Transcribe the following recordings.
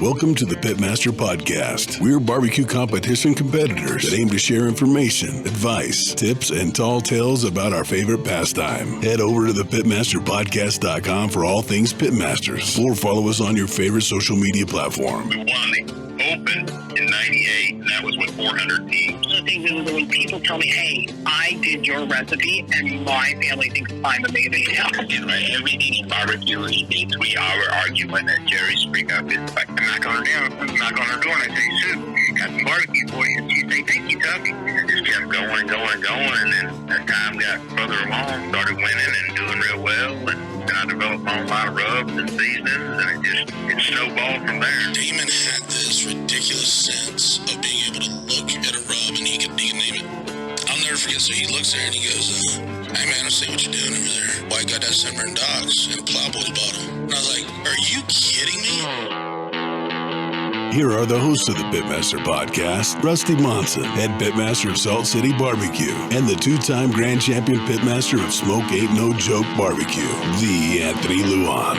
Welcome to the Pitmaster Podcast. We're barbecue competition competitors that aim to share information, advice, tips, and tall tales about our favorite pastime. Head over to thepitmasterpodcast.com for all things Pitmasters, or follow us on your favorite social media platform. We won the Open in '98, and that was with 400 teams. One of the things is when people tell me, hey, I did your recipe, and my family thinks I'm amazing now. Right? Everything in barbecue is things we are arguing, and Jerry spring up is like, knock on her door, and I say, Sue, got some barbecue for you. And she say, thank you, Tuffy. And it just kept going and going and going, and then as time got further along, started winning and doing real well, and then I developed my own line of rubs and seasonings, and it snowballed from there. Damon had this ridiculous sense of being able to look at a rub and he can name it. I'll never forget, so he looks there and he goes, hey man, I see what you're doing over there. Why you got that sunburned docks in a Plowboy's bottle? And I was like, are you kidding me? Here are the hosts of the Pitmaster Podcast, Rusty Monson, head pitmaster of Salt City Barbecue, and the two-time grand champion pitmaster of Smoke Ain't No Joke Barbecue, the Anthony Luan.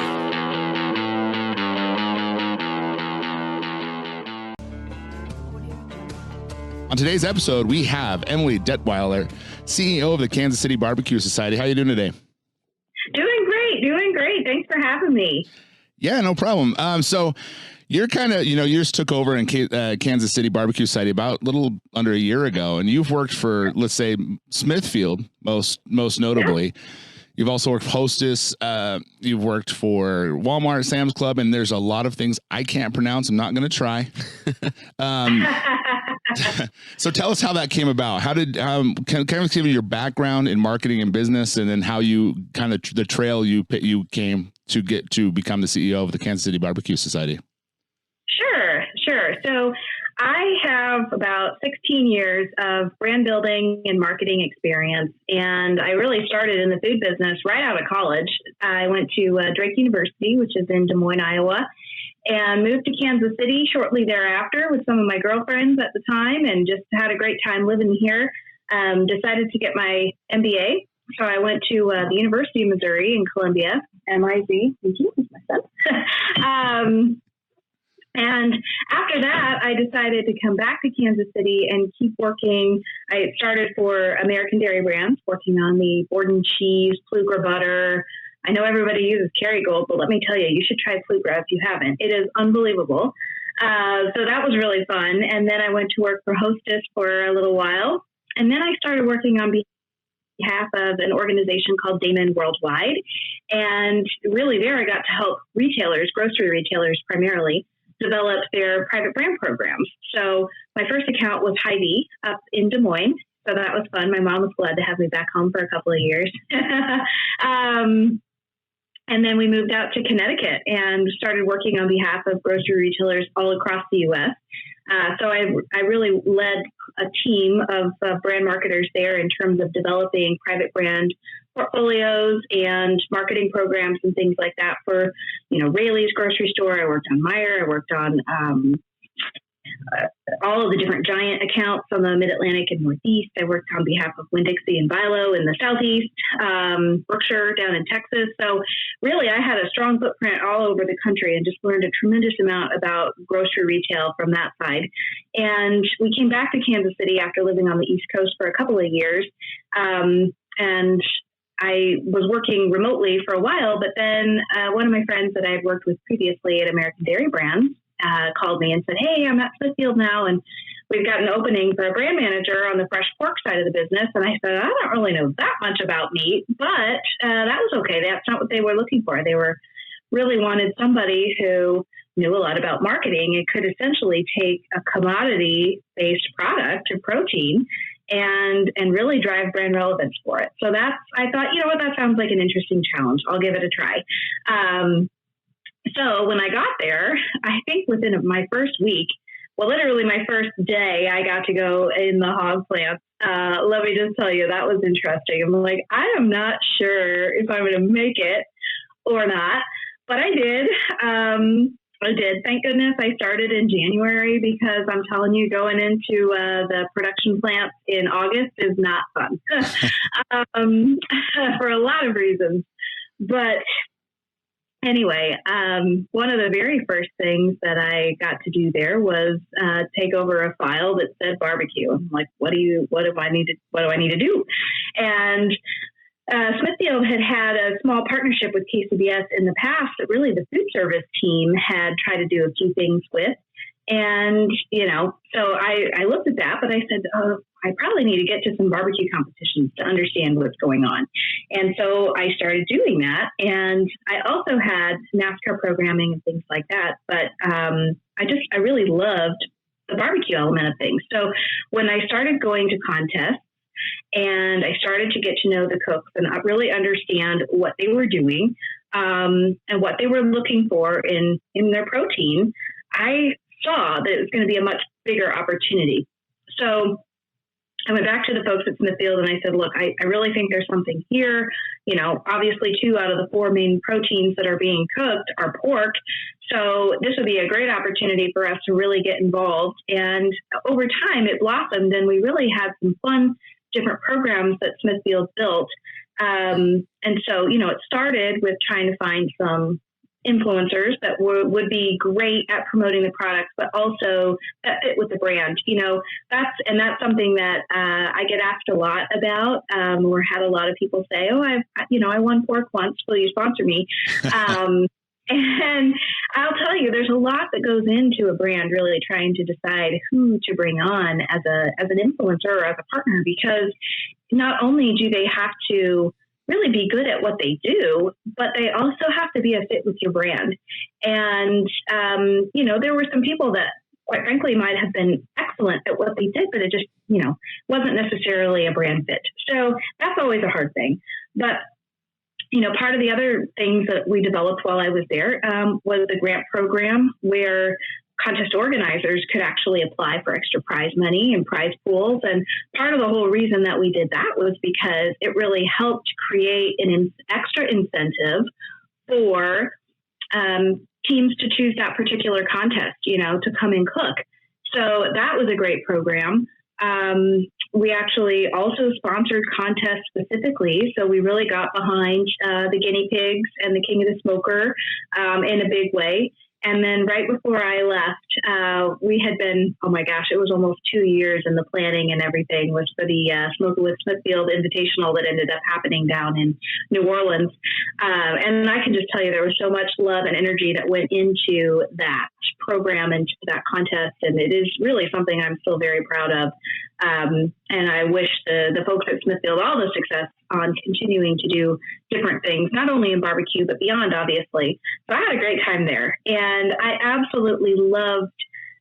On today's episode, we have Emily Detwiler, CEO of the Kansas City Barbecue Society. How are you doing today? Doing great. Thanks for having me. Yeah, no problem. So you're kind of, you just took over in Kansas City Barbecue Society about a little under a year ago, and you've worked for, let's say, Smithfield, most notably. Yeah. You've also worked for Hostess. You've worked for Walmart, Sam's Club, and there's a lot of things I can't pronounce. I'm not going to try. So tell us how that came about. How did kind of give me your background in marketing and business, and then how you kind of the trail you came to get to become the CEO of the Kansas City Barbecue Society? Sure. So I have about 16 years of brand building and marketing experience, and I really started in the food business right out of college. I went to Drake University, which is in Des Moines, Iowa, and moved to Kansas City shortly thereafter with some of my girlfriends at the time, and just had a great time living here. Decided to get my MBA. So I went to the University of Missouri in Columbia, MIZ. Thank you, that's my son. And after that, I decided to come back to Kansas City and keep working. I started for American Dairy Brands, working on the Borden cheese, Plugra butter. I know everybody uses Kerrygold, but let me tell you should try Plugra if you haven't. It is unbelievable. So that was really fun. And then I went to work for Hostess for a little while. And then I started working on behalf of an organization called Damon Worldwide. And really there I got to help retailers, grocery retailers primarily, develop their private brand programs. So my first account was Hy-Vee up in Des Moines. So that was fun. My mom was glad to have me back home for a couple of years. And then we moved out to Connecticut and started working on behalf of grocery retailers all across the U.S. So I really led a team of brand marketers there in terms of developing private brand portfolios and marketing programs and things like that for, Rayleigh's grocery store. I worked on Meijer. I worked on all of the different giant accounts on the Mid-Atlantic and Northeast. I worked on behalf of Winn-Dixie and Bilo in the Southeast, Brookshire down in Texas. So really, I had a strong footprint all over the country and just learned a tremendous amount about grocery retail from that side. And we came back to Kansas City after living on the East Coast for a couple of years. And I was working remotely for a while, but then one of my friends that I had worked with previously at American Dairy Brands called me and said, hey, I'm at Smithfield now, and we've got an opening for a brand manager on the fresh pork side of the business. And I said, I don't really know that much about meat, but that was okay. That's not what they were looking for. They really wanted somebody who knew a lot about marketing and could essentially take a commodity-based product, a protein, and really drive brand relevance for it. So I thought, that sounds like an interesting challenge. I'll give it a try. So when I got there, I think within my first week, literally my first day, I got to go in the hog plant. Let me just tell you, that was interesting. I'm like, I am not sure if I'm going to make it or not, but I did. I did. Thank goodness I started in January, because I'm telling you, going into the production plant in August is not fun for a lot of reasons. But anyway, one of the very first things that I got to do there was take over a file that said barbecue. I'm like, what do I need to do? And Smithfield had a small partnership with KCBS in the past that really the food service team had tried to do a few things with. And, so I looked at that, but I said, I probably need to get to some barbecue competitions to understand what's going on. And so I started doing that. And I also had NASCAR programming and things like that. But I really loved the barbecue element of things. So when I started going to contests and I started to get to know the cooks and really understand what they were doing and what they were looking for in their protein, I saw that it was going to be a much bigger opportunity. So I went back to the folks at Smithfield and I said, look, I really think there's something here. Obviously 2 out of the 4 main proteins that are being cooked are pork. So this would be a great opportunity for us to really get involved. And over time it blossomed and we really had some fun different programs that Smithfield built. And so, it started with trying to find some influencers that would be great at promoting the products, but also that fit with the brand. That's something that I get asked a lot about, or had a lot of people say, "Oh, I won pork once. Will you sponsor me?" And I'll tell you, there's a lot that goes into a brand really trying to decide who to bring on as an influencer or as a partner, because not only do they have to really be good at what they do, but they also have to be a fit with your brand. And, there were some people that quite frankly might have been excellent at what they did, but it just, wasn't necessarily a brand fit. So that's always a hard thing. But, part of the other things that we developed while I was there was the grant program where contest organizers could actually apply for extra prize money and prize pools. And part of the whole reason that we did that was because it really helped create an extra incentive for teams to choose that particular contest, to come and cook. So that was a great program. We actually also sponsored contests specifically. So we really got behind the guinea pigs and the King of the Smoker in a big way. And then right before I left, we had been, oh my gosh, it was almost 2 years in the planning and everything was for the Smoker with Smithfield Invitational that ended up happening down in New Orleans. And I can just tell you there was so much love and energy that went into that program and that contest. And it is really something I'm still very proud of. And I wish the folks at Smithfield all the success on continuing to do different things, not only in barbecue, but beyond, obviously. So I had a great time there. And I absolutely loved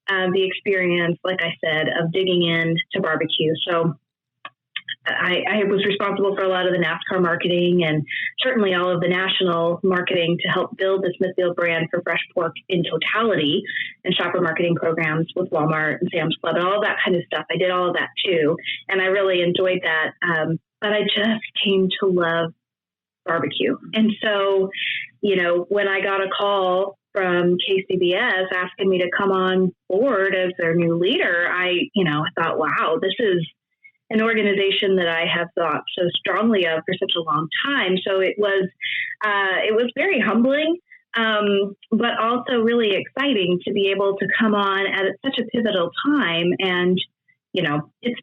the experience, like I said, of digging into barbecue. So I was responsible for a lot of the NASCAR marketing and certainly all of the national marketing to help build the Smithfield brand for fresh pork in totality and shopper marketing programs with Walmart and Sam's Club and all that kind of stuff. I did all of that too. And I really enjoyed that. But I just came to love barbecue. And so, when I got a call from KCBS asking me to come on board as their new leader, I thought, wow, this is an organization that I have thought so strongly of for such a long time. So it was very humbling, but also really exciting to be able to come on at such a pivotal time. And, it's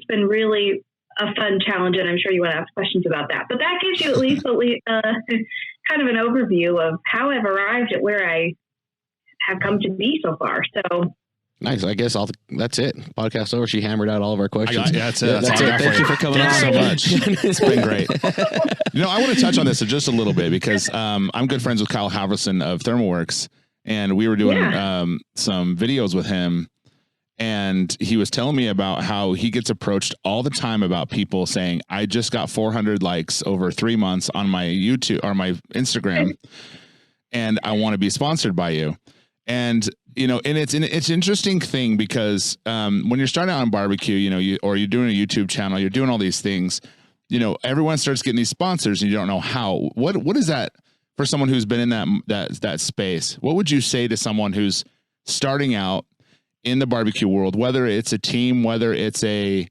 been really a fun challenge, and I'm sure you want to ask questions about that. But that gives you at least kind of an overview of how I've arrived at where I have come to be so far. So nice. I guess that's it. Podcast over. She hammered out all of our questions. That's it. Thank you for coming on so much. It's been great. I want to touch on this just a little bit because I'm good friends with Kyle Halverson of ThermalWorks, and we were doing some videos with him. And he was telling me about how he gets approached all the time about people saying, I just got 400 likes over 3 months on my YouTube or my Instagram, and I want to be sponsored by you. And, and it's an interesting thing because when you're starting out on barbecue, you're doing a YouTube channel, you're doing all these things, everyone starts getting these sponsors and you don't know how. What is that for someone who's been in that space? What would you say to someone who's starting out in the barbecue world, whether it's a team, whether it's a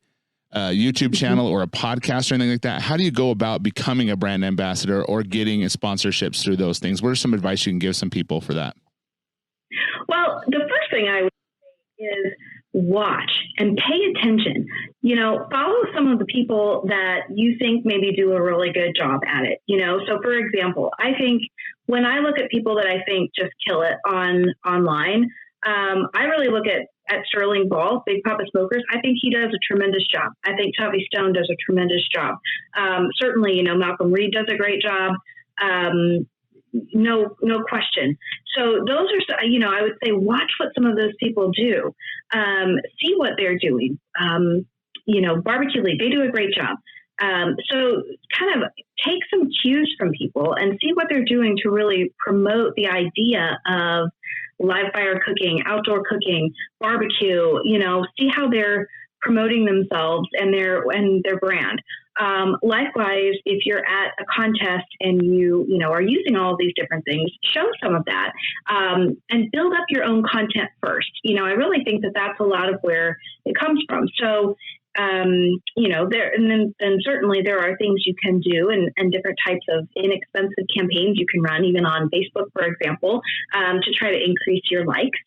YouTube channel or a podcast or anything like that, how do you go about becoming a brand ambassador or getting sponsorships through those things? What are some advice you can give some people for that? Well, the first thing I would say is watch and pay attention. Follow some of the people that you think maybe do a really good job at it. So for example, I think when I look at people that I think just kill it online, I really look at Sterling Ball, Big Papa Smokers. I think he does a tremendous job. I think Tuffy Stone does a tremendous job. Certainly, Malcolm Reed does a great job. No question. So those are, I would say watch what some of those people do. See what they're doing. Barbecue League, they do a great job. So kind of take some cues from people and see what they're doing to really promote the idea of live fire cooking, outdoor cooking, barbecue, see how they're promoting themselves and their brand. Likewise, if you're at a contest and you are using all of these different things, show some of that, and build up your own content first. I really think that that's a lot of where it comes from. So, then certainly there are things you can do and different types of inexpensive campaigns you can run, even on Facebook, for example, to try to increase your likes.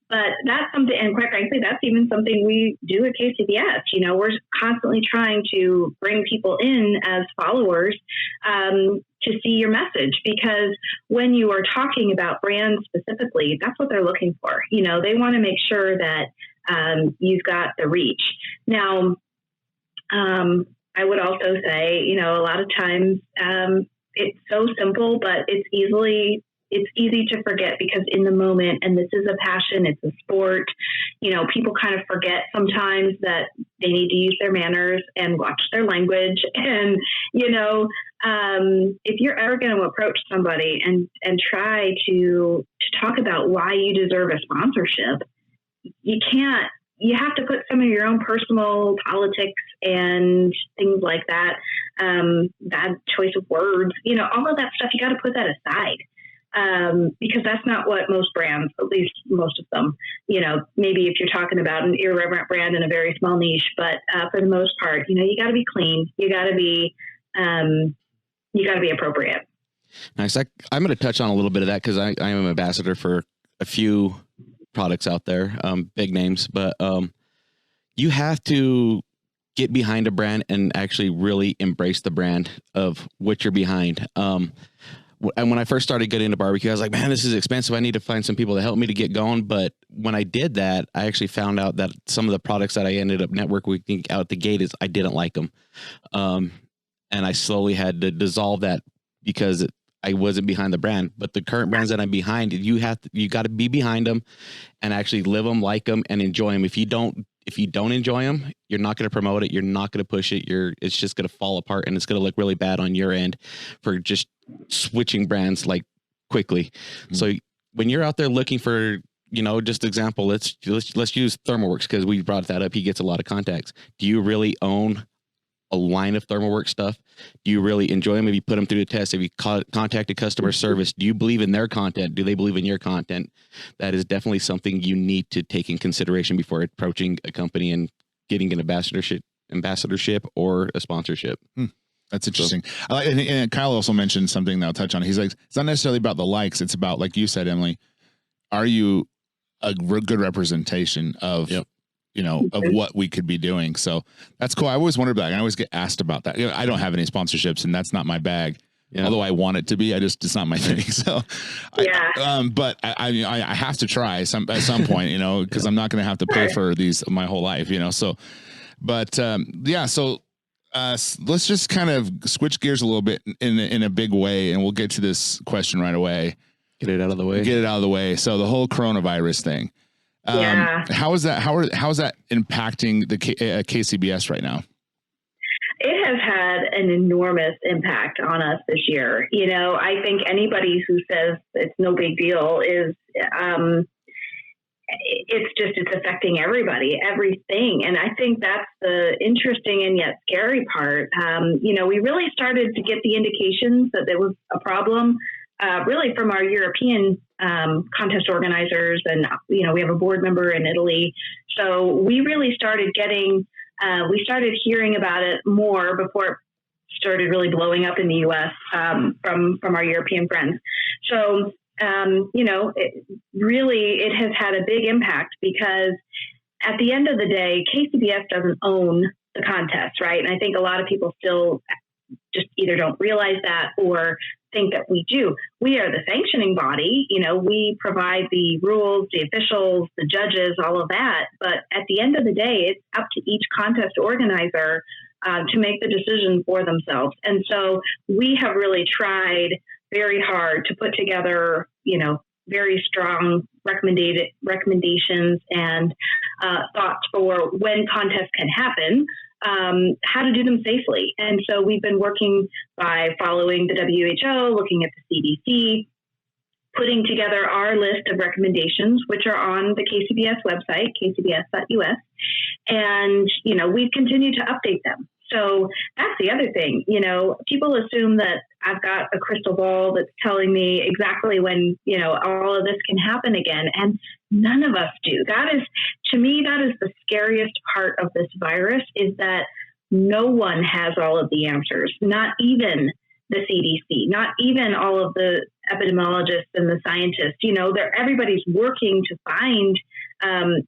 But that's something, and quite frankly, that's even something we do at KCBS. We're constantly trying to bring people in as followers to see your message, because when you are talking about brands specifically, that's what they're looking for. They want to make sure that you've got the reach. Now, I would also say, a lot of times it's so simple, but it's easy to forget, because in the moment, and this is a passion, it's a sport, people kind of forget sometimes that they need to use their manners and watch their language. And, if you're ever going to approach somebody and try to talk about why you deserve a sponsorship, you have to put some of your own personal politics and things like that, bad choice of words, all of that stuff, you got to put that aside. Because that's not what most brands, at least most of them, maybe if you're talking about an irreverent brand in a very small niche, but for the most part, you got to be clean. You got to be appropriate. Nice. I'm going to touch on a little bit of that, because I am an ambassador for a few products out there, big names, but you have to get behind a brand and actually really embrace the brand of what you're behind. And when I first started getting into barbecue, I was like, man, this is expensive. I need to find some people to help me to get going. But when I did that, I actually found out that some of the products that I ended up networking out the gate I didn't like them. And I slowly had to dissolve that because I wasn't behind the brand. But the current brands that I'm behind, you got to be behind them and actually live them, like them, and enjoy them. If you don't enjoy them, you're not going to promote it. You're not going to push it. It's just going to fall apart, and it's going to look really bad on your end for just switching brands like quickly. Mm-hmm. So when you're out there looking for, just example, let's use ThermalWorks, because we brought that up. He gets a lot of contacts. Do you really own a line of ThermalWorks stuff? Do you really enjoy them? Have you put them through the test? Have you contacted customer service? Do you believe in their content? Do they believe in your content? That is definitely something you need to take in consideration before approaching a company and getting an ambassadorship or a sponsorship. That's interesting. So, and Kyle also mentioned something that I'll touch on. He's like, it's not necessarily about the likes. It's about, like you said, Emily, are you a good representation of, of what we could be doing? So that's cool. I always wondered about that. I always get asked about that. I don't have any sponsorships, and that's not my bag. Yeah. Although I want it to be, it's not my thing. So, but I have to try at some point, because I'm not going to have to pay for these my whole life, So, but so let's just kind of switch gears a little bit in a big way, and we'll get to this question right away. Get it out of the way. So the whole coronavirus thing. How is that impacting the KCBS right now? It has had an enormous impact on us this year. I think anybody who says it's no big deal is, it's affecting everybody, everything. And I think that's the interesting and yet scary part. We really started to get the indications that there was a problem, really from our European contest organizers. And, we have a board member in Italy. So we really started getting we started hearing about it more before it started really blowing up in the U.S. From our European friends. So, it has had a big impact because at the end of the day, KCBS doesn't own the contest, right? And I think a lot of people still just either don't realize that or think that we do. We are the sanctioning body. We provide the rules, the officials, the judges, all of that. But at the end of the day, it's up to each contest organizer to make the decision for themselves. And so we have really tried very hard to put together, very strong recommendations and thoughts for when contests can happen, how to do them safely. And so we've been working by following the WHO, looking at the CDC, putting together our list of recommendations, which are on the KCBS website, kcbs.us. And, we've continued to update them. So that's the other thing. People assume that I've got a crystal ball that's telling me exactly when, all of this can happen again. And none of us do. To me, that is the scariest part of this virus, is that no one has all of the answers, not even the CDC, not even all of the epidemiologists and the scientists. Everybody's working to find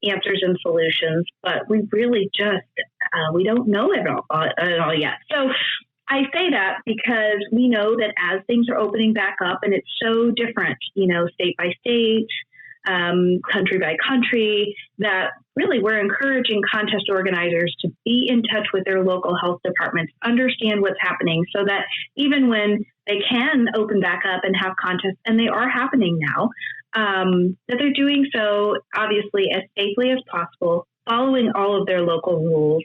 answers and solutions, but we really just we don't know it all yet. So I say that because we know that as things are opening back up, and it's so different, state by state, country by country, that really we're encouraging contest organizers to be in touch with their local health departments, understand what's happening, so that even when they can open back up and have contests, and they are happening now, that they're doing so obviously as safely as possible, following all of their local rules,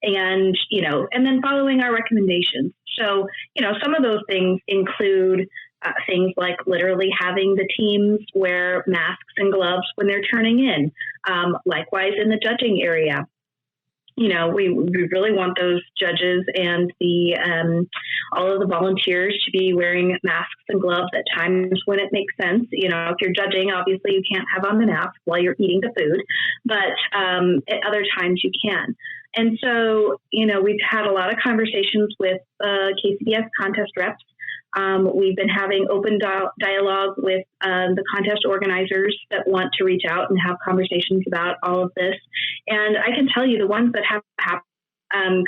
and then following our recommendations. So, some of those things include things like literally having the teams wear masks and gloves when they're turning in. Likewise, in the judging area, we really want those judges and all of the volunteers to be wearing masks and gloves at times when it makes sense. If you're judging, obviously you can't have on the mask while you're eating the food, but at other times you can. And so, we've had a lot of conversations with KCBS contest reps. We've been having open dialogue with the contest organizers that want to reach out and have conversations about all of this. And I can tell you the ones that have happened,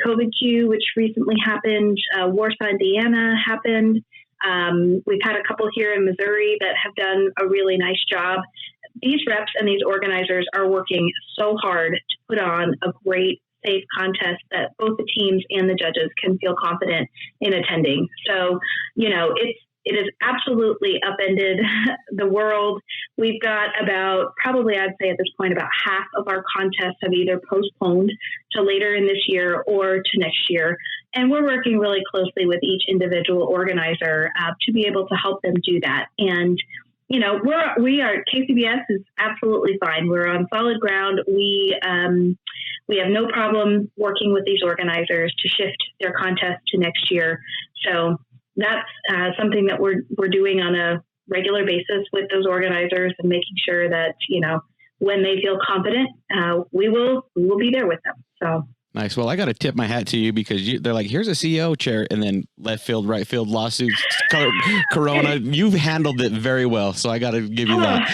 COVID-Q, which recently happened, Warsaw, Indiana happened. We've had a couple here in Missouri that have done a really nice job. These reps and these organizers are working so hard to put on a great, safe contest that both the teams and the judges can feel confident in attending. So, it has absolutely upended the world. We've got about, probably I'd say at this point, about half of our contests have either postponed to later in this year or to next year. And we're working really closely with each individual organizer to be able to help them do that. And KCBS is absolutely fine. We're on solid ground. We have no problem working with these organizers to shift their contest to next year. So that's something that we're doing on a regular basis with those organizers, and making sure that, when they feel confident, we will be there with them. So. Nice. Well, I got to tip my hat to you, because they're like, here's a CEO chair, and then left field, right field lawsuits, Corona. You've handled it very well, so I got to give you that.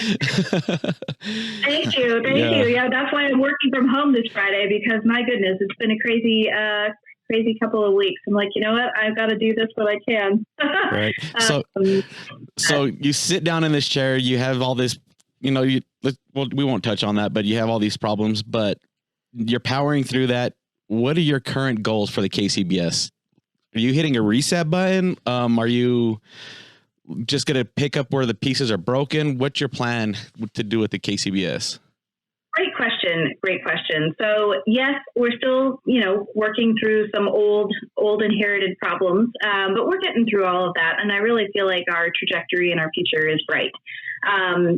Thank you. Thank you. Yeah, that's why I'm working from home this Friday, because my goodness, it's been a crazy couple of weeks. I'm like, you know what? I've got to do this what I can. Right. So you sit down in this chair, you have all this, we won't touch on that, but you have all these problems, but you're powering through that. What are your current goals for the KCBS? Are you hitting a reset button? Are you just going to pick up where the pieces are broken? What's your plan to do with the KCBS? Great question. So yes, we're still, working through some old inherited problems, but we're getting through all of that. And I really feel like our trajectory and our future is bright. I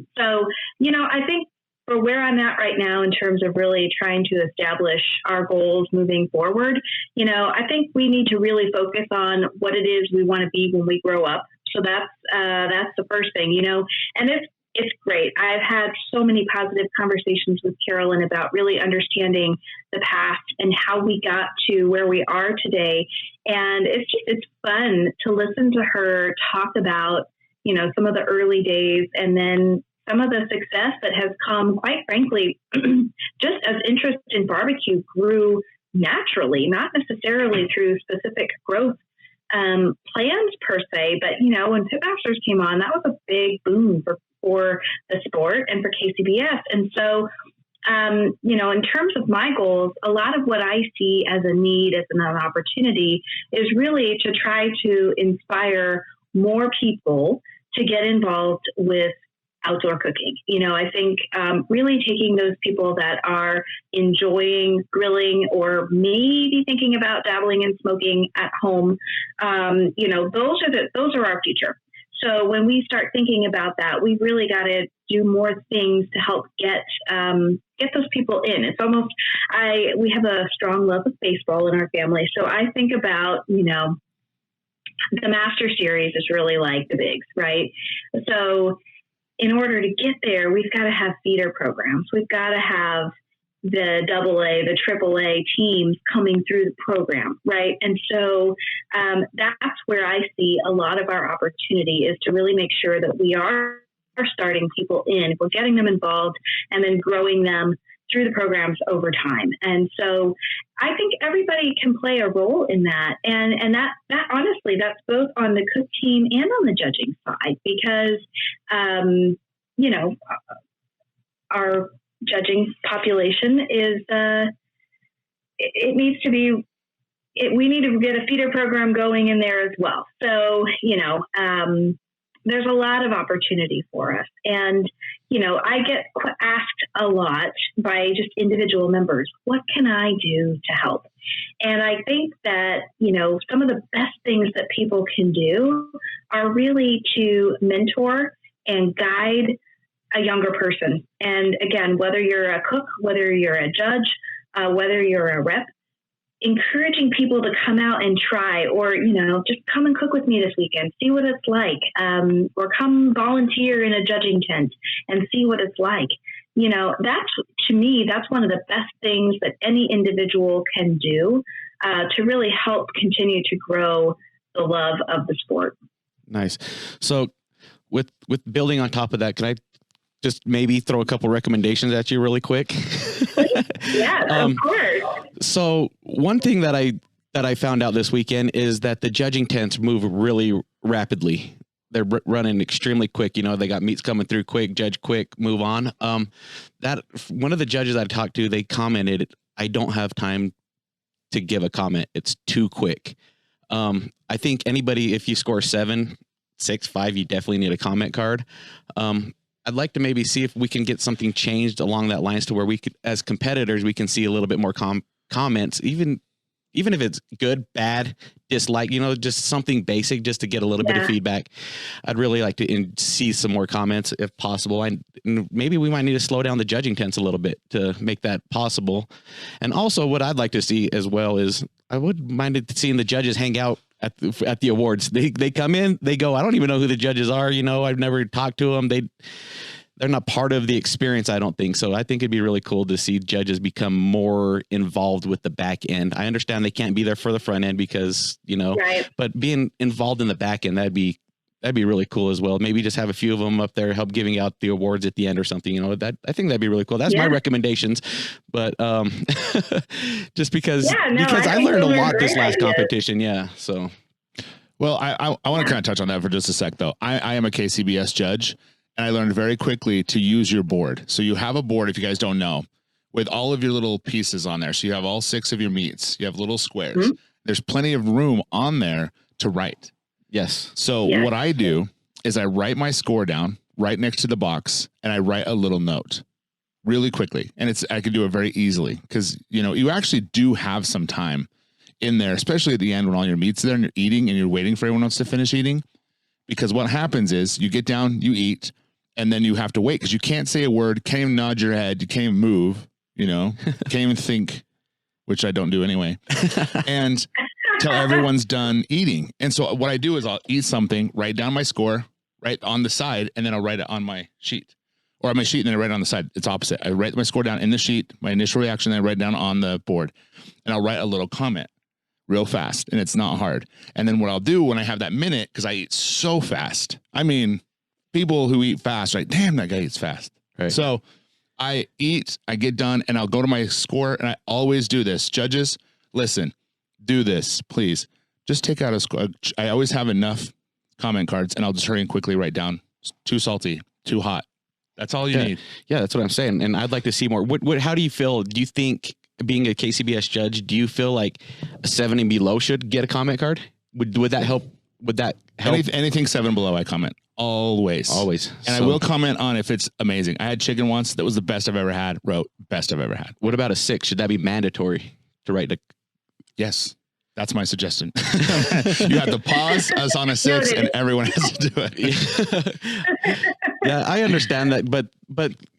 think for where I'm at right now in terms of really trying to establish our goals moving forward, I think we need to really focus on what it is we want to be when we grow up. So that's the first thing, and it's great. I've had so many positive conversations with Carolyn about really understanding the past and how we got to where we are today. And it's fun to listen to her talk about, some of the early days and then some of the success that has come, quite frankly, just as interest in barbecue grew naturally, not necessarily through specific growth plans per se, but when Pitmasters came on, that was a big boom for the sport and for KCBS. And so, in terms of my goals, a lot of what I see as a need, as an opportunity, is really to try to inspire more people to get involved with outdoor cooking. I think really taking those people that are enjoying grilling or maybe thinking about dabbling in smoking at home, those are our future. So when we start thinking about that, we really got to do more things to help get those people in. It's almost we have a strong love of baseball in our family, so I think about the Master Series is really like the bigs, right? So in order to get there, we've got to have feeder programs. We've got to have the AA, the AAA teams coming through the program, right? And so that's where I see a lot of our opportunity is to really make sure that we are starting people in, we're getting them involved, and then growing them through the programs over time. And so I think everybody can play a role in that. And that honestly, that's both on the cook team and on the judging side, because, our judging population is, we need to get a feeder program going in there as well. So, there's a lot of opportunity for us. And, I get asked a lot by just individual members, what can I do to help? And I think that, some of the best things that people can do are really to mentor and guide a younger person. And again, whether you're a cook, whether you're a judge, whether you're a rep, encouraging people to come out and try, or, just come and cook with me this weekend, see what it's like, or come volunteer in a judging tent and see what it's like. To me, that's one of the best things that any individual can do to really help continue to grow the love of the sport. Nice. So with building on top of that, can I just maybe throw a couple recommendations at you really quick? Yeah, of course. So one thing that I found out this weekend is that the judging tents move really rapidly. They're running extremely quick. They got meats coming through quick, judge quick, move on. That one of the judges I talked to, they commented, I don't have time to give a comment. It's too quick. I think anybody, if you score 7, 6, 5, you definitely need a comment card. I'd like to maybe see if we can get something changed along that lines to where we could, as competitors, we can see a little bit more comments, even if it's good, bad, dislike, just something basic, just to get a little bit of feedback. I'd really like to see some more comments if possible. And maybe we might need to slow down the judging tents a little bit to make that possible. And also what I'd like to see as well is I would mind seeing the judges hang out at the awards. They come in, they go, I don't even know who the judges are. I've never talked to them. They're not part of the experience, I don't think. So I think it'd be really cool to see judges become more involved with the back end. I understand they can't be there for the front end because, right. But being involved in the back end, that'd be really cool as well. Maybe just have a few of them up there, help giving out the awards at the end or something, I think that'd be really cool. That's my recommendations, but, just because I learned a lot this last competition. Yeah. So, well, I want to kind of touch on that for just a sec though. I am a KCBS judge. And I learned very quickly to use your board. So you have a board, if you guys don't know, with all of your little pieces on there. So you have all 6 of your meats. You have little squares. Mm-hmm. There's plenty of room on there to write. Yes. So what I do is I write my score down right next to the box, and I write a little note really quickly. And I can do it very easily because, you actually do have some time in there, especially at the end when all your meat's there and you're eating and you're waiting for everyone else to finish eating. Because what happens is you get down, you eat, and then you have to wait because you can't say a word, can't even nod your head, you can't even move, can't even think, which I don't do anyway, and till everyone's done eating. And so what I do is I'll eat something, write down my score, right on the side, and then I'll write it on my sheet. Or on my sheet, and then I write it on the side. It's opposite. I write my score down in the sheet, my initial reaction, then I write it down on the board. And I'll write a little comment real fast, and it's not hard. And then what I'll do when I have that minute, because I eat so fast. I mean, people who eat fast, like, damn, that guy eats fast. Right. So I eat, I get done, and I'll go to my score, and I always do this. Judges, listen, do this, please. Just take out a score. I always have enough comment cards, and I'll just hurry and quickly write down too salty, too hot. That's all you need. Yeah, that's what I'm saying. And I'd like to see more. How do you feel? Do you think, being a KCBS judge, do you feel like a 7 and below should get a comment card? Would that help? Would that help? Anything 7 below, I comment. Always. And I will comment on if it's amazing. I had chicken once that was the best I've ever had. Wrote best I've ever had. What about a 6? Should that be mandatory to write the? Yes. That's my suggestion. You have to pause us on a 6 and everyone has to do it. Yeah, I understand that. But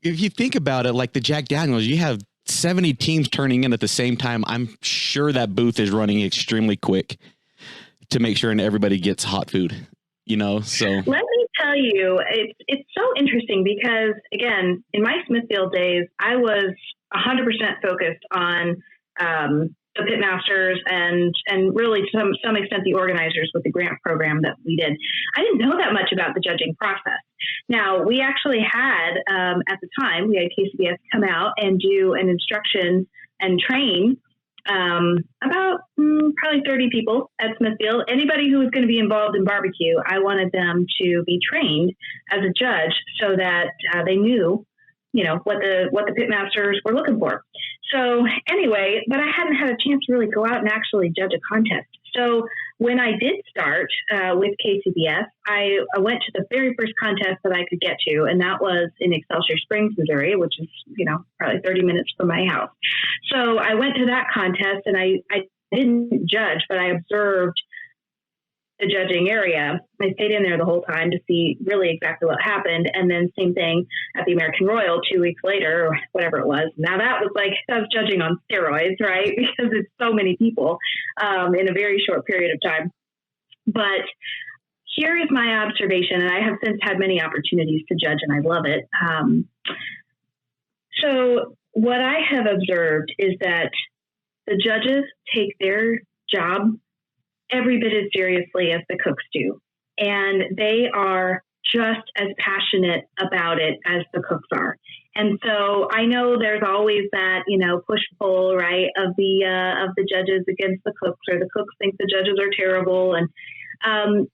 if you think about it, like the Jack Daniels, you have 70 teams turning in at the same time. I'm sure that booth is running extremely quick to make sure everybody gets hot food, so. Let me tell you, it's so interesting because, again, in my Smithfield days, I was 100% focused on the pitmasters and really to some extent the organizers with the grant program that we did. I didn't know that much about the judging process. Now, we actually had, at the time, we had KCBS come out and do an instruction and train about probably 30 people at Smithfield. Anybody who was going to be involved in barbecue, I wanted them to be trained as a judge so that they knew what the pitmasters were looking for. So anyway, but I hadn't had a chance to really go out and actually judge a contest. So when I did start with KCBS, I went to the very first contest that I could get to, and that was in Excelsior Springs, Missouri, which is, probably 30 minutes from my house. So I went to that contest, and I didn't judge, but I observed the judging area. I stayed in there the whole time to see really exactly what happened. And then same thing at the American Royal 2 weeks later, or whatever it was. Now that was judging on steroids, right? Because it's so many people in a very short period of time. But here is my observation, and I have since had many opportunities to judge, and I love it. So what I have observed is that the judges take their job every bit as seriously as the cooks do. And they are just as passionate about it as the cooks are. And so I know there's always that, push pull, right, of the judges against the cooks, or the cooks think the judges are terrible. And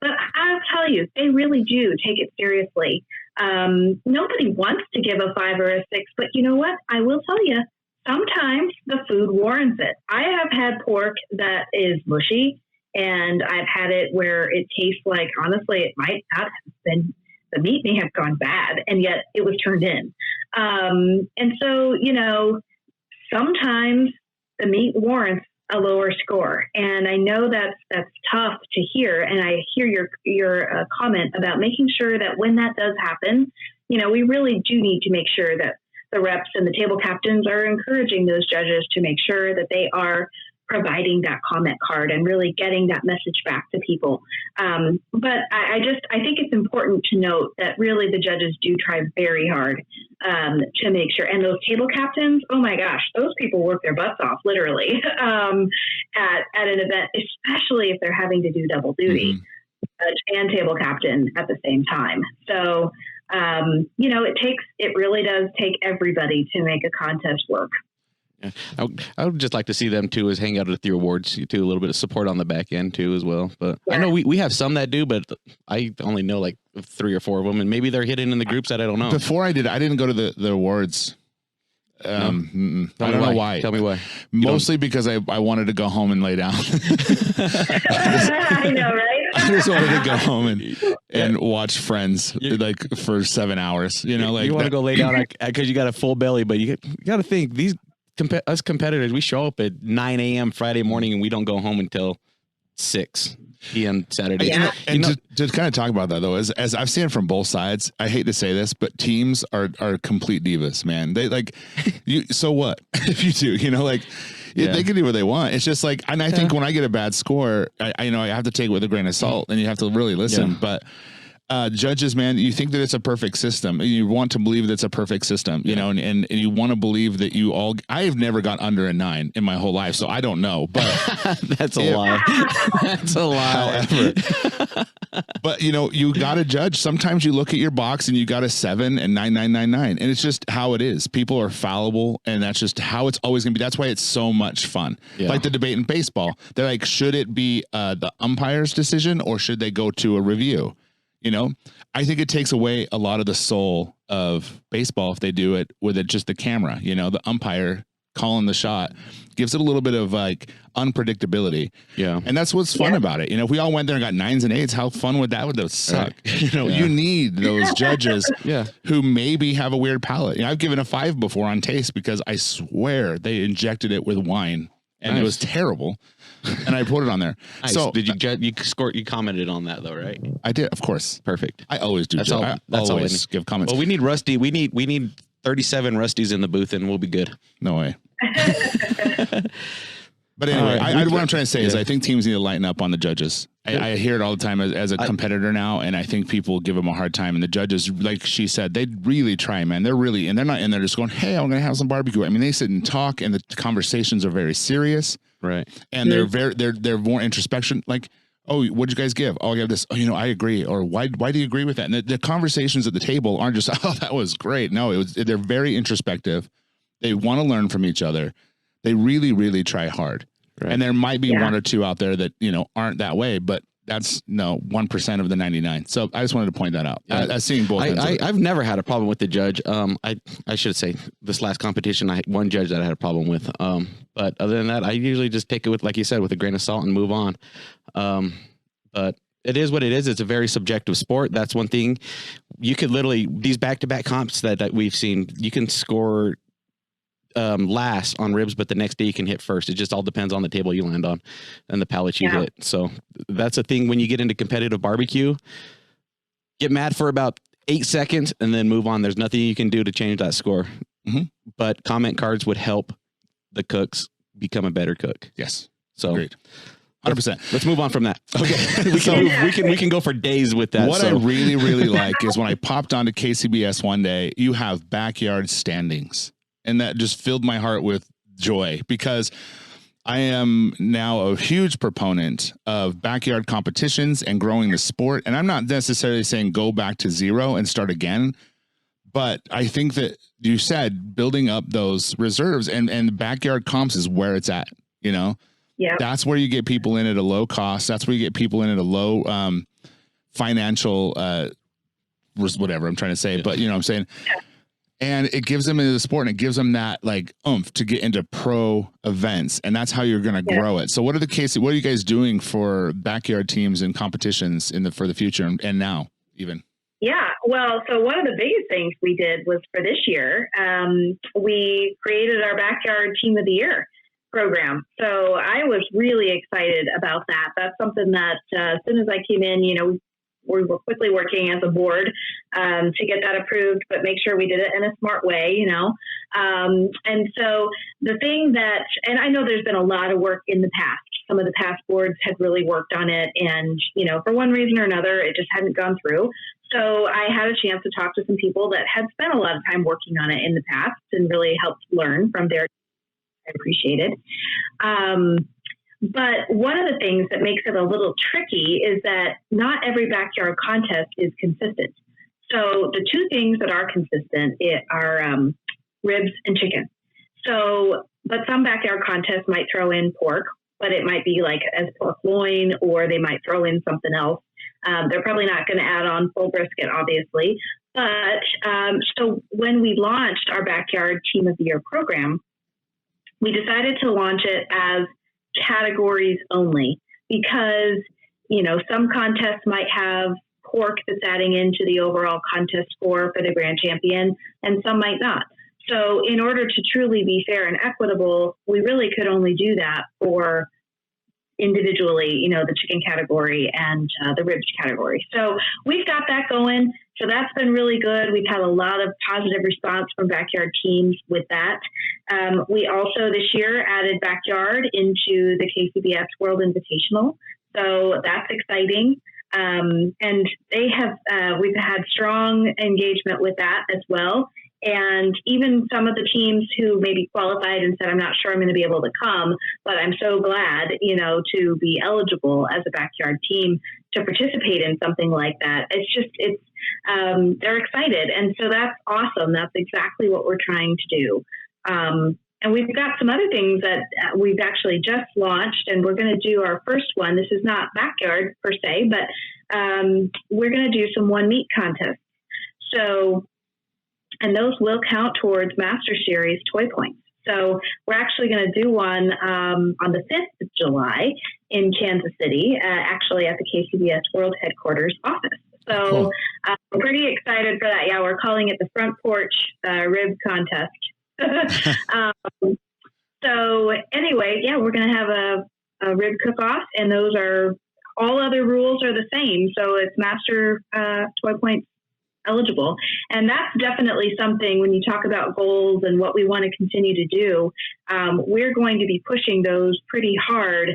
but I'll tell you, they really do take it seriously. Nobody wants to give a 5 or a 6, but you know what? I will tell you, sometimes the food warrants it. I have had pork that is mushy, and I've had it where it tastes like, honestly, it might not have been, the meat may have gone bad, and yet it was turned in. And so, sometimes the meat warrants a lower score. And I know that's tough to hear. And I hear your comment about making sure that when that does happen, we really do need to make sure that the reps and the table captains are encouraging those judges to make sure that they are providing that comment card and really getting that message back to people. But I think it's important to note that really the judges do try very hard to make sure. And those table captains, oh my gosh, those people work their butts off, literally, at an event, especially if they're having to do double duty, judge and table captain at the same time. So, it really does take everybody to make a contest work. Yeah. I would just like to see them too, is hang out at the awards too, a little bit of support on the back end too as well. But yeah. I know we have some that do, but I only know like 3 or 4 of them, and maybe they're hidden in the groups that I don't know. Before I didn't go to the awards. I don't know why. Tell me why. Mostly because I wanted to go home and lay down. I know, right? I just wanted to go home and watch Friends like for 7 hours. You want to go lay down because you got a full belly, but you got to think us competitors, we show up at 9 a.m. Friday morning and we don't go home until 6 p.m. Saturday. Yeah. And to kind of talk about that though, as I've seen it from both sides, I hate to say this, but teams are complete divas, man. They like you. So what if you do? They can do what they want. It's just like, and I think when I get a bad score, I have to take it with a grain of salt, and you have to really listen. Yeah. But judges, man, you think that it's a perfect system. You want to believe that it's a perfect system, you know, and you want to believe that you all, I've never got under a 9 in my whole life, so I don't know, but that's a lie. That's a lie. However, but you know, you got to judge. Sometimes you look at your box and you got a 7 and 9, and it's just how it is. People are fallible, and that's just how it's always gonna be. That's why it's so much fun. Yeah. Like the debate in baseball, they're like, should it be the umpire's decision or should they go to a review? You know, I think it takes away a lot of the soul of baseball if they do it with just the camera. You know, the umpire calling the shot gives it a little bit of like unpredictability. Yeah. And that's what's fun about it. You know, if we all went there and got 9s and 8s, how fun would that suck? Right. You know, you need those judges who maybe have a weird palate. You know, I've given a 5 before on taste because I swear they injected it with wine and it was terrible. And I put it on there. Nice. So did you commented on that though, right? I did, of course. Perfect. I always do. That's I always give comments. Well, we need Rusty. We need 37 Rusties in the booth, and we'll be good. No way. But anyway, what I'm trying to say is I think teams need to lighten up on the judges. I hear it all the time as a competitor now, and I think people give them a hard time. And the judges, like she said, they really try, man. They're really, and they're not in there just going, hey, I'm going to have some barbecue. I mean, they sit and talk, and the conversations are very serious. Right. And they're more introspection. Like, oh, what'd you guys give? Oh, I gave this. Oh, you know, I agree. Or why do you agree with that? And the conversations at the table aren't just, oh, that was great. No, they're very introspective. They want to learn from each other. They really, really try hard. Right. And there might be one or two out there that, you know, aren't that way, but that's 1% of the 99. So I just wanted to point that out. I've seen both. I've never had a problem with the judge. I should say this last competition, I had one judge that I had a problem with. But other than that, I usually just take it with, like you said, with a grain of salt and move on. But it is what it is. It's a very subjective sport. That's one thing. You could literally, these back-to-back comps that we've seen, you can score last on ribs, but the next day you can hit first. It just all depends on the table you land on and the pallets you hit. So that's a thing when you get into competitive barbecue. Get mad for about 8 seconds and then move on. There's nothing you can do to change that score. Mm-hmm. But comment cards would help the cooks become a better cook. Yes. So great. 100%. Let's move on from that. Okay. we can go for days with that. What I really, really like is when I popped onto KCBS one day, you have backyard standings. And that just filled my heart with joy because I am now a huge proponent of backyard competitions and growing the sport. And I'm not necessarily saying go back to 0 and start again, but I think that you said building up those reserves and backyard comps is where it's at, you know? Yeah. That's where you get people in at a low cost. That's where you get people in at a low financial whatever I'm trying to say, but you know what I'm saying? And it gives them into the sport and it gives them that like oomph to get into pro events. And that's how you're going to grow it. So what are you guys doing for backyard teams and competitions for the future and now even? Yeah. Well, so one of the biggest things we did was for this year, we created our backyard team of the year program. So I was really excited about that. That's something that as soon as I came in, you know, we were quickly working as a board to get that approved, but make sure we did it in a smart way, you know. And so the thing that, and I know there's been a lot of work in the past. Some of the past boards had really worked on it and, you know, for one reason or another, it just hadn't gone through. So I had a chance to talk to some people that had spent a lot of time working on it in the past and really helped learn from their, I appreciate it. But one of the things that makes it a little tricky is that not every backyard contest is consistent. So the two things that are consistent are ribs and chicken. So, but some backyard contests might throw in pork, but it might be like as pork loin, or they might throw in something else. They're probably not going to add on full brisket, obviously. But so when we launched our backyard team of the year program, we decided to launch it as categories only because, you know, some contests might have pork that's adding into the overall contest score for the grand champion and some might not. So in order to truly be fair and equitable, we really could only do that for individually, you know, the chicken category and the ribs category. So we've got that going. So that's been really good. We've had a lot of positive response from backyard teams with that. We also this year added backyard into the KCBS World Invitational. So that's exciting. And they have, we've had strong engagement with that as well. And even some of the teams who maybe qualified and said, I'm not sure I'm going to be able to come, but I'm so glad, to be eligible as a backyard team to participate in something like that. They're excited. And so that's awesome. That's exactly what we're trying to do. And we've got some other things that we've actually just launched, and we're going to do our first one. This is not backyard per se, but we're going to do some one meet contests. So, and those will count towards Master Series toy points. So we're actually going to do one on the 5th of July in Kansas City, actually at the KCBS World Headquarters office. So cool. I'm pretty excited for that. Yeah, we're calling it the Front Porch Rib Contest. So anyway, yeah, we're going to have a rib cook-off, and those are, all other rules are the same. So it's Master Toy Points eligible. And that's definitely something when you talk about goals and what we want to continue to do, we're going to be pushing those pretty hard,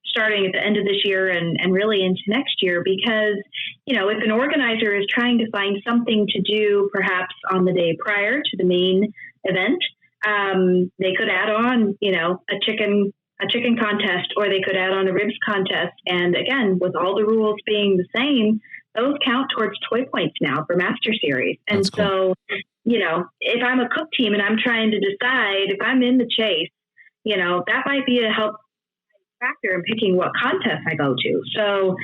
starting at the end of this year and really into next year, because, if an organizer is trying to find something to do perhaps on the day prior to the main event, they could add on, a chicken contest, or they could add on a ribs contest. And again, with all the rules being the same, those count towards toy points now for Master Series. And That's cool. So, if I'm a cook team and I'm trying to decide if I'm in the chase, that might be a help factor in picking what contest I go to. So,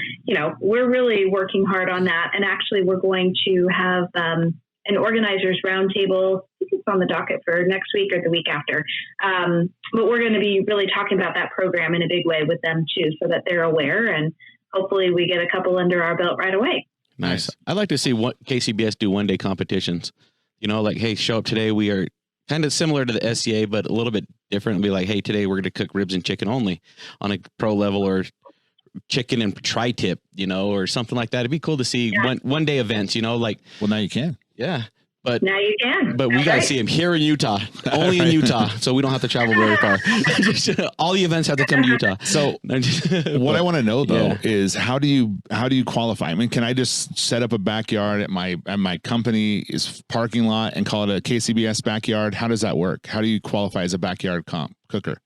we're really working hard on that. And actually, we're going to have an organizers roundtable. I think it's on the docket for next week or the week after. But we're going to be really talking about that program in a big way with them too, so that they're aware, and hopefully we get a couple under our belt right away. Nice. I'd like to see what KCBS do one-day competitions. Like, hey, show up today. We are kind of similar to the SCA, but a little bit different. Be like, hey, today we're going to cook ribs and chicken only on a pro level, or chicken and tri-tip, or something like that. It'd be cool to see one day events, like. Well, now you can. Yeah. But now you can. But we got to see them here in Utah, only in Utah. So we don't have to travel very far. All the events have to come to Utah. So what I want to know though is how do you qualify? I mean, can I just set up a backyard at my company's parking lot and call it a KCBS backyard? How does that work? How do you qualify as a backyard cooker?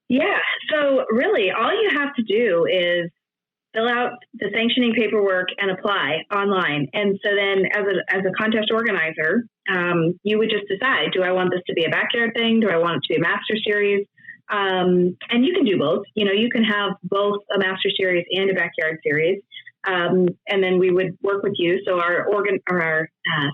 Yeah. So really all you have to do is fill out the sanctioning paperwork and apply online. And so then as a contest organizer, you would just decide, do I want this to be a backyard thing? Do I want it to be a Master Series? And you can do both. You can have both a Master Series and a backyard series. And then we would work with you. So our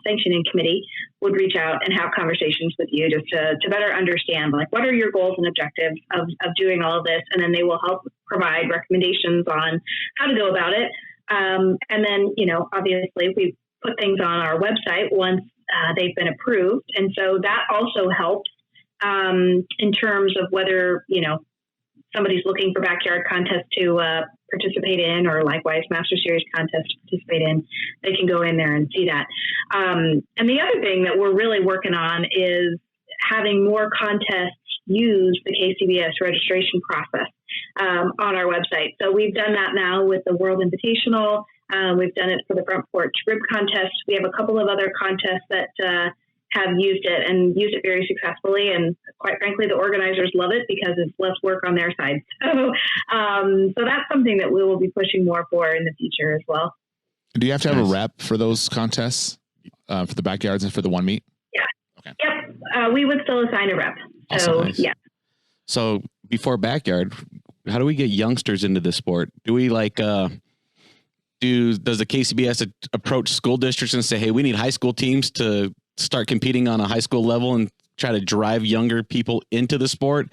sanctioning committee would reach out and have conversations with you just to better understand, like, what are your goals and objectives of doing all of this? And then they will help provide recommendations on how to go about it. And then, obviously we put things on our website once they've been approved. And so that also helps in terms of whether, somebody's looking for backyard contests to participate in, or likewise Master Series contests to participate in, they can go in there and see that. And the other thing that we're really working on is having more contests use the KCBS registration process on our website. So we've done that now with the World Invitational. We've done it for the Front Porch Rib Contest. We have a couple of other contests that have used it and used it very successfully. And quite frankly, the organizers love it because it's less work on their side. So that's something that we will be pushing more for in the future as well. Do you have to have a rep for those contests, for the backyards and for the one meet? Yeah. Okay. Yep. We would still assign a rep. Awesome. So, nice. Yeah. So before backyard, how do we get youngsters into this sport? Do we does the KCBS approach school districts and say, hey, we need high school teams to start competing on a high school level and try to drive younger people into the sport?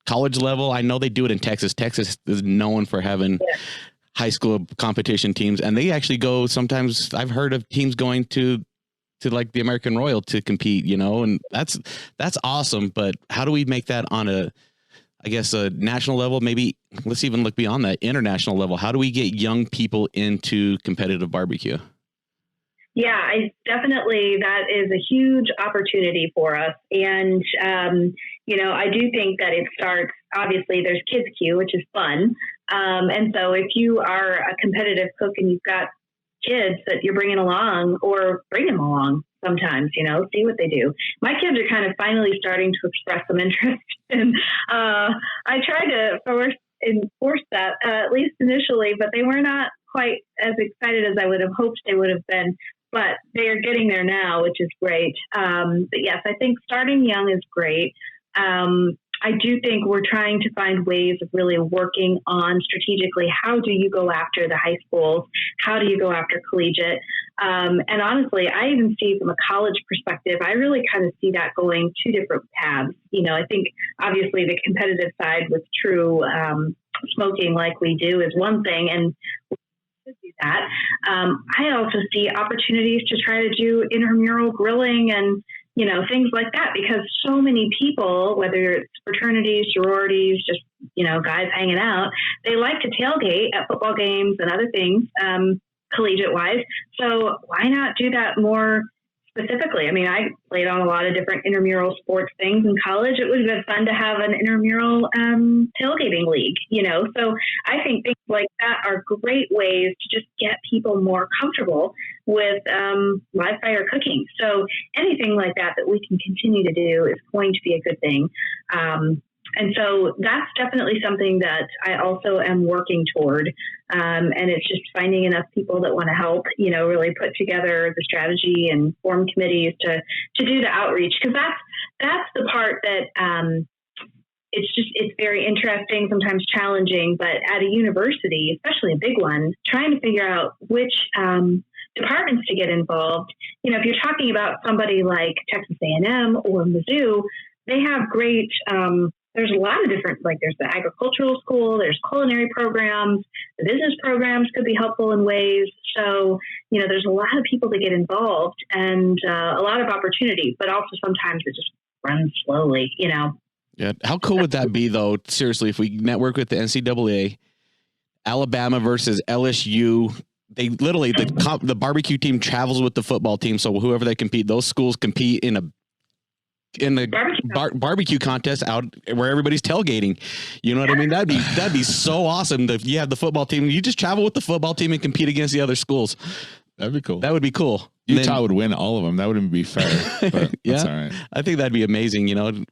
College level, I know they do it in Texas. Texas is known for having high school competition teams, and they actually go, sometimes I've heard of teams going to like the American Royal to compete, and that's awesome. But how do we make that on a national level? Maybe let's even look beyond that, international level. How do we get young people into competitive barbecue? Yeah, that is a huge opportunity for us. And, I do think that it starts, obviously there's Kids Q, which is fun. And so if you are a competitive cook and you've got kids that you're bringing along, or bring them along sometimes, see what they do. My kids are kind of finally starting to express some interest. And I tried to enforce that, at least initially, but they were not quite as excited as I would have hoped they would have been. But they are getting there now, which is great. But yes, I think starting young is great. I do think we're trying to find ways of really working on strategically, how do you go after the high schools? How do you go after collegiate? And honestly, I even see from a college perspective, I really kind of see that going two different paths. I think obviously the competitive side with true smoking like we do is one thing, and do that. I also see opportunities to try to do intramural grilling and things like that, because so many people, whether it's fraternities, sororities, just guys hanging out, they like to tailgate at football games and other things, collegiate wise. So why not do that more specifically? I mean, I played on a lot of different intramural sports things in college. It would have been fun to have an intramural tailgating league, So I think things like that are great ways to just get people more comfortable with live fire cooking. So anything like that we can continue to do is going to be a good thing. And so that's definitely something that I also am working toward. And it's just finding enough people that want to help, really put together the strategy and form committees to do the outreach. Because that's the part that it's very interesting, sometimes challenging, but at a university, especially a big one, trying to figure out which departments to get involved. If you're talking about somebody like Texas A&M or Mizzou, they have great, there's a lot of different, there's the agricultural school, there's culinary programs, the business programs could be helpful in ways. So, there's a lot of people that get involved and a lot of opportunity, but also sometimes it just runs slowly, Yeah. How cool would that be, though? Seriously, if we network with the NCAA, Alabama versus LSU, they literally, the barbecue team travels with the football team. So whoever they compete, those schools compete in the barbecue contest out where everybody's tailgating. You know what I mean? That'd be so awesome. If you have the football team, you just travel with the football team and compete against the other schools. That'd be cool. That would be cool. Utah would win all of them. That wouldn't be fair. But yeah, that's all right. I think that'd be amazing. During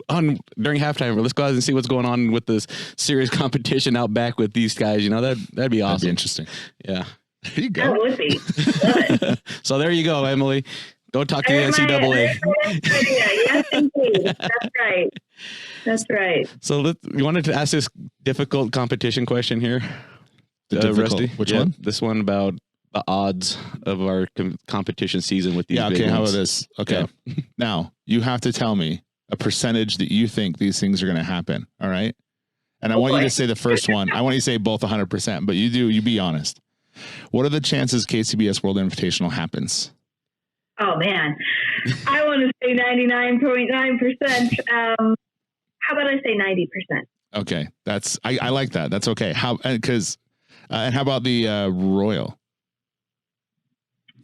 halftime, let's go out and see what's going on with this serious competition out back with these guys. That'd be awesome. That'd be interesting. Yeah. There you go. That would be. So there you go, Emily. Go talk to the NCAA. Yes, indeed. That's right. So you wanted to ask this difficult competition question here, Rusty? Which one? This one about the odds of our competition season with these. Yeah. big Okay. How ones. about this? Okay. Yeah. Now you have to tell me a percentage that you think these things are going to happen. All right. And I want you to say the first one. I want you to say both 100%, but you be honest. What are the chances KCBS World Invitational happens? Oh man, I want to say 99.9%. How about I say 90%? Okay. I like that. That's okay. And how about the Royal?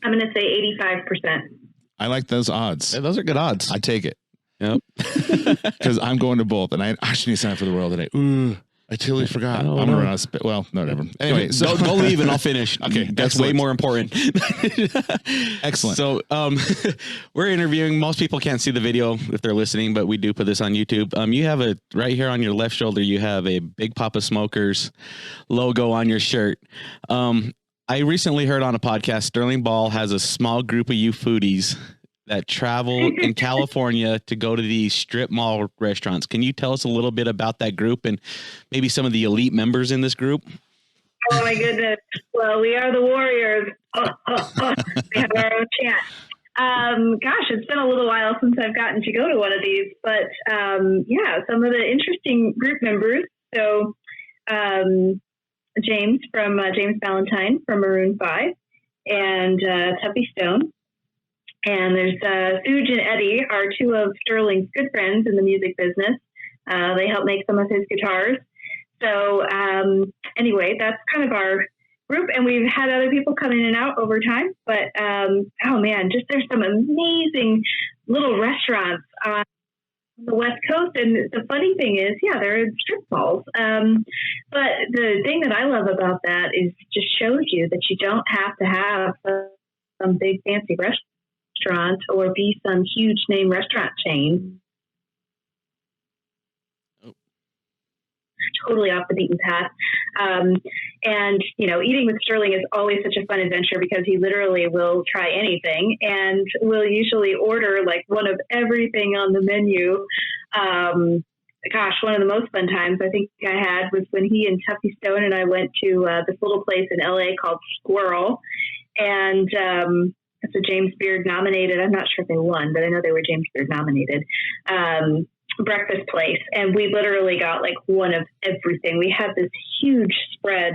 I'm going to say 85%. I like those odds. Yeah, those are good odds. I take it. Yep. Because I'm going to both, and I actually need to sign up for the Royal today. Ooh, I totally forgot. I'm going to run out of spit. Well, no, never. Anyway, so don't leave and I'll finish. Okay, that's excellent. way more important. Excellent. So we're interviewing. Most people can't see the video if they're listening, but we do put this on YouTube. You have right here on your left shoulder, you have a Big Papa Smokers logo on your shirt. I recently heard on a podcast, Sterling Ball has a small group of you foodies that travel in California to go to these strip mall restaurants. Can you tell us a little bit about that group and maybe some of the elite members in this group? Oh my goodness. Well, we are the Warriors. We have our own chant. Gosh, it's been a little while since I've gotten to go to one of these, but yeah, some of the interesting group members. So James Valentine from Maroon 5 and Tuffy Stone. And there's Suge and Eddie are two of Sterling's good friends in the music business. They help make some of his guitars. So anyway, that's kind of our group, and we've had other people come in and out over time. But oh man, just there's some amazing little restaurants on the West Coast, and the funny thing is, yeah, they're strip malls. But the thing that I love about that is just shows you that you don't have to have some big fancy restaurant or be some huge name restaurant chain. Totally off the beaten path. And, you know, eating with Sterling is always such a fun adventure because he literally will try anything and will usually order like one of everything on the menu. Gosh, one of the most fun times I think I had was when he and Tuffy Stone and I went to this little place in LA called Squirrel. And it's a James Beard nominated. I'm not sure if they won, but I know they were James Beard nominated. Breakfast place, and we literally got like one of everything. We had this huge spread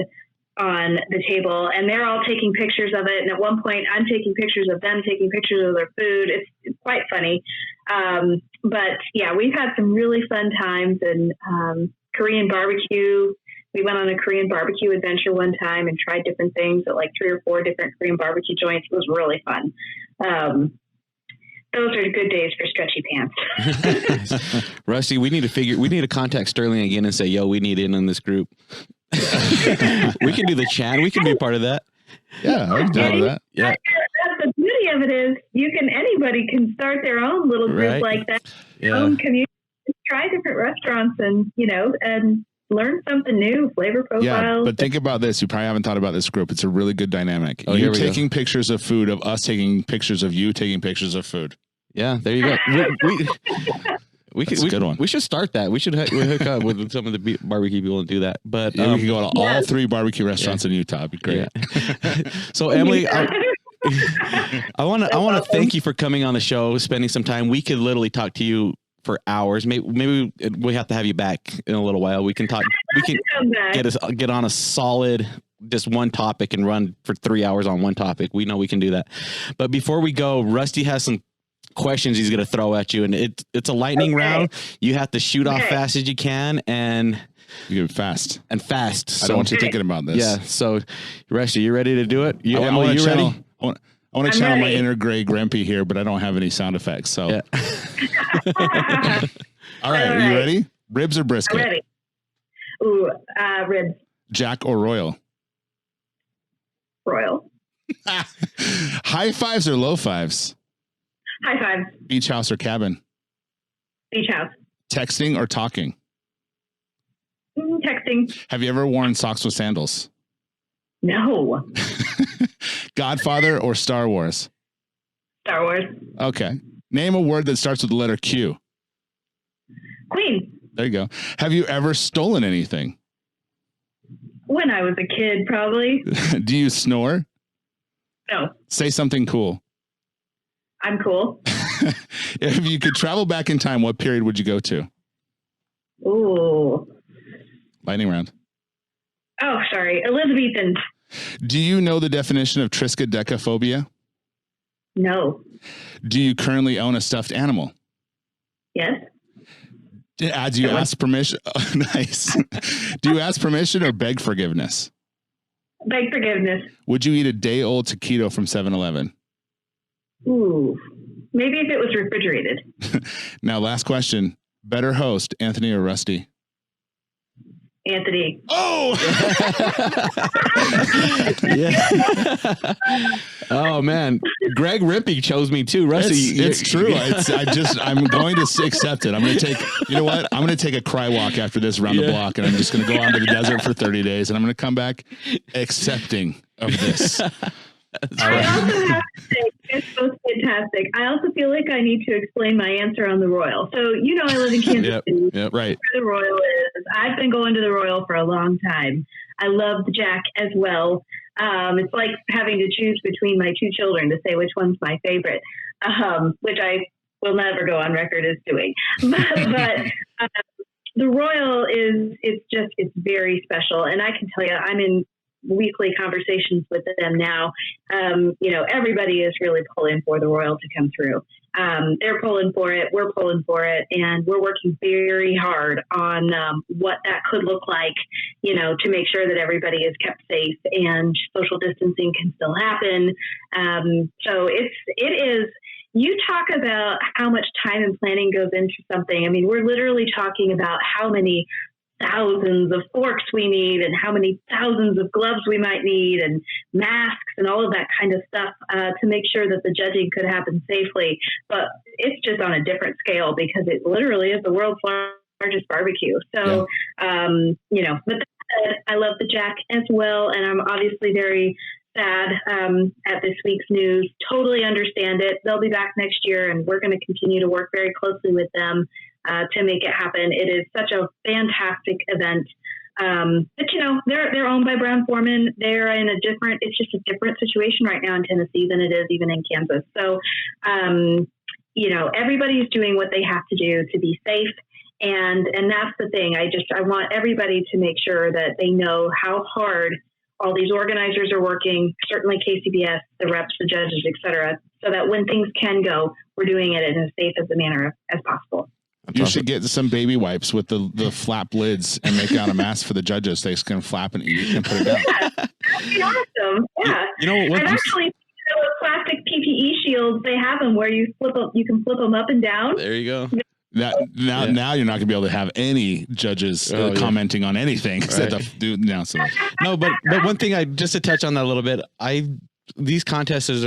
on the table, and they're all taking pictures of it, and at one point I'm taking pictures of them taking pictures of their food. It's quite funny. But yeah, we've had some really fun times. And Korean barbecue, we went on a Korean barbecue adventure one time and tried different things at like 3 or 4 different Korean barbecue joints. It was really fun. Those are good days for stretchy pants. Rusty, we need to contact Sterling again and say, yo, we need in on this group. We can do the chat. We can be part of that. Yeah, I can do that. Yeah. That's the beauty of it is anybody can start their own little group like that. Yeah. Own community, try different restaurants and, you know, and learn something new, flavor profiles. Yeah, but think about this. You probably haven't thought about this group. It's a really good dynamic. Oh, you taking pictures of food, of us taking pictures of you taking pictures of food. Yeah, there you go. We good one. We should start that. We should hook up with some of the barbecue people and do that. But yeah, we can go to all 3 barbecue restaurants in Utah. It'd be great. Yeah. So Emily, I want to thank you for coming on the show, spending some time. We could literally talk to you for hours. Maybe we have to have you back in a little while. We can talk. We can get on a solid just one topic and run for 3 hours on one topic. We know we can do that. But before we go, Rusty has some questions he's going to throw at you, and it's a lightning round. You have to shoot off fast as you can, and you get fast. So I don't want you thinking about this. Yeah. So, Rusty, you ready to do it? Emily, you ready? I want to channel ready. my inner Greg Grempy here, but I don't have any sound effects. So, yeah. All right. Are you ready? Ribs or brisket? I'm ready. Ooh, ribs. Jack or Royal? Royal. High fives or low fives? High five. Beach house or cabin? Beach house. Texting or talking? Texting. Have you ever worn socks with sandals? No. Godfather or Star Wars? Star Wars. Okay. Name a word that starts with the letter Q. Queen. There you go. Have you ever stolen anything? When I was a kid, probably. Do you snore? No. Say something cool. I'm cool. If you could travel back in time, what period would you go to? Ooh. Lightning round. Oh, sorry. Elizabethan. Do you know the definition of triskaidekaphobia? No. Do you currently own a stuffed animal? Yes. Do you ask permission? Oh, nice. Do you ask permission or beg forgiveness? Beg forgiveness. Would you eat a day-old taquito from 7-Eleven? Ooh. Maybe if it was refrigerated. Now, last question. Better host, Anthony or Rusty? Anthony. Oh! Yeah. Oh man, Greg Rippy chose me too. Rusty, it's true. I'm going to accept it. I'm going to take. You know what? I'm going to take a cry walk after this around the block, and I'm just going to go out to the desert for 30 days, and I'm going to come back accepting of this. I also have to say, it's so fantastic. I also feel like I need to explain my answer on the Royal. So, you know, I live in Kansas City. Yep, right. Where the Royal is. I've been going to the Royal for a long time. I love the Jack as well. It's like having to choose between my 2 children to say which one's my favorite, which I will never go on record as doing. But the Royal it's very special. And I can tell you, I'm in weekly conversations with them now. You know, everybody is really pulling for the Royal to come through. They're pulling for it. We're pulling for it. And we're working very hard on what that could look like to make sure that everybody is kept safe and social distancing can still happen. So it is, you talk about how much time and planning goes into something. I mean, we're literally talking about how many thousands of forks we need and how many thousands of gloves we might need and masks and all of that kind of stuff to make sure that the judging could happen safely. But it's just on a different scale because it literally is the world's largest barbecue. So, but that said, I love the Jack as well. And I'm obviously very sad at this week's news. Totally understand it. They'll be back next year and we're going to continue to work very closely with them to make it happen. It is such a fantastic event. But they're owned by Brown-Forman. They're in it's just a different situation right now in Tennessee than it is even in Kansas. So, everybody's doing what they have to do to be safe. And that's the thing. I want everybody to make sure that they know how hard all these organizers are working, certainly KCBS, the reps, the judges, et cetera, so that when things can go, we're doing it in as safe as a manner as possible. You should get some baby wipes with the flap lids and make out a mask for the judges. They can flap and eat and put it down. That'd be awesome. Yeah. What? And actually, those plastic PPE shields, they have them where you can flip them up and down. There you go. Now you're not gonna be able to have any judges commenting on anything. Right. No, but one thing just to touch on that a little bit, these contests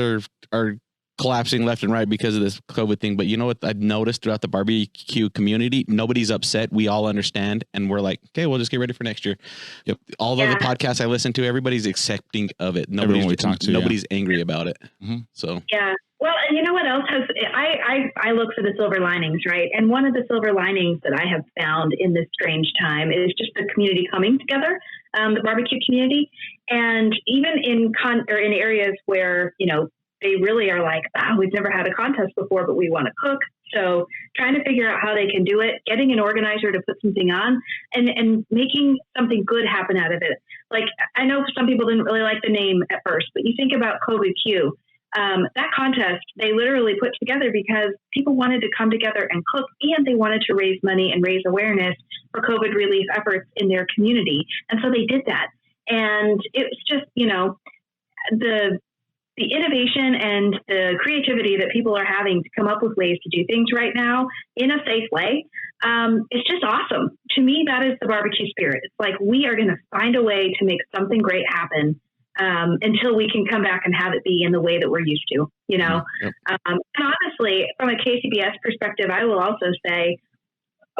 are collapsing left and right because of this COVID thing. But you know what I've noticed throughout the barbecue community, nobody's upset. We all understand, and we're like, okay, we'll just get ready for next year. Yep. All of the podcasts I listen to, everybody's accepting of it. Nobody's angry about it. Mm-hmm. So yeah. Well, and you know what else I look for the silver linings, right? And one of the silver linings that I have found in this strange time is just the community coming together, the barbecue community. And even in areas where, they really are like, we've never had a contest before, but we want to cook. So trying to figure out how they can do it, getting an organizer to put something on and making something good happen out of it. Like, I know some people didn't really like the name at first, but you think about COVID-Q. That contest, they literally put together because people wanted to come together and cook, and they wanted to raise money and raise awareness for COVID relief efforts in their community. And so they did that. And it's just, the innovation and the creativity that people are having to come up with ways to do things right now in a safe way. It's just awesome. To me, that is the barbecue spirit. It's like, we are going to find a way to make something great happen until we can come back and have it be in the way that we're used to, Yep. And honestly, from a KCBS perspective, I will also say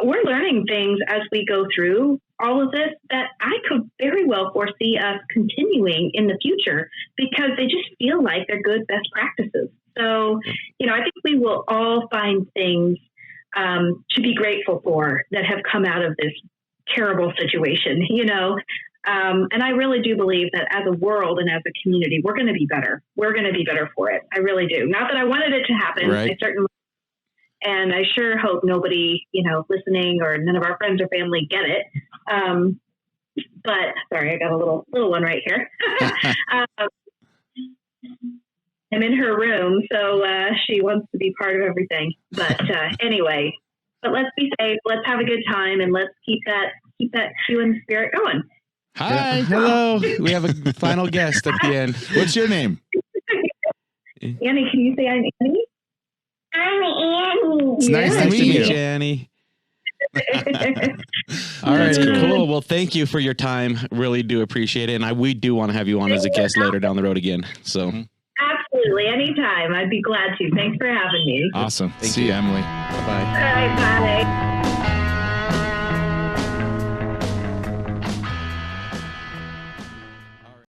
we're learning things as we go through all of this that I could very well foresee us continuing in the future because they just feel like they're good best practices. So, I think we will all find things to be grateful for that have come out of this terrible situation, and I really do believe that as a world and as a community, we're going to be better. We're going to be better for it. I really do. Not that I wanted it to happen. Right. I certainly, and I sure hope nobody, listening or none of our friends or family get it. But sorry, I got a little one right here. I'm in her room, so she wants to be part of everything. But anyway, let's be safe. Let's have a good time, and let's keep that human spirit going. Hi. Hello. We have a final guest at the end. What's your name? Annie, can you say I'm Annie? I'm Annie. It's nice to meet you, Annie. All right, cool. Well, thank you for your time. Really do appreciate it. And we do want to have you on as a guest later down the road again. So absolutely. Anytime. I'd be glad to. Thanks for having me. Awesome. See you, Emily. Bye-bye. All right, bye.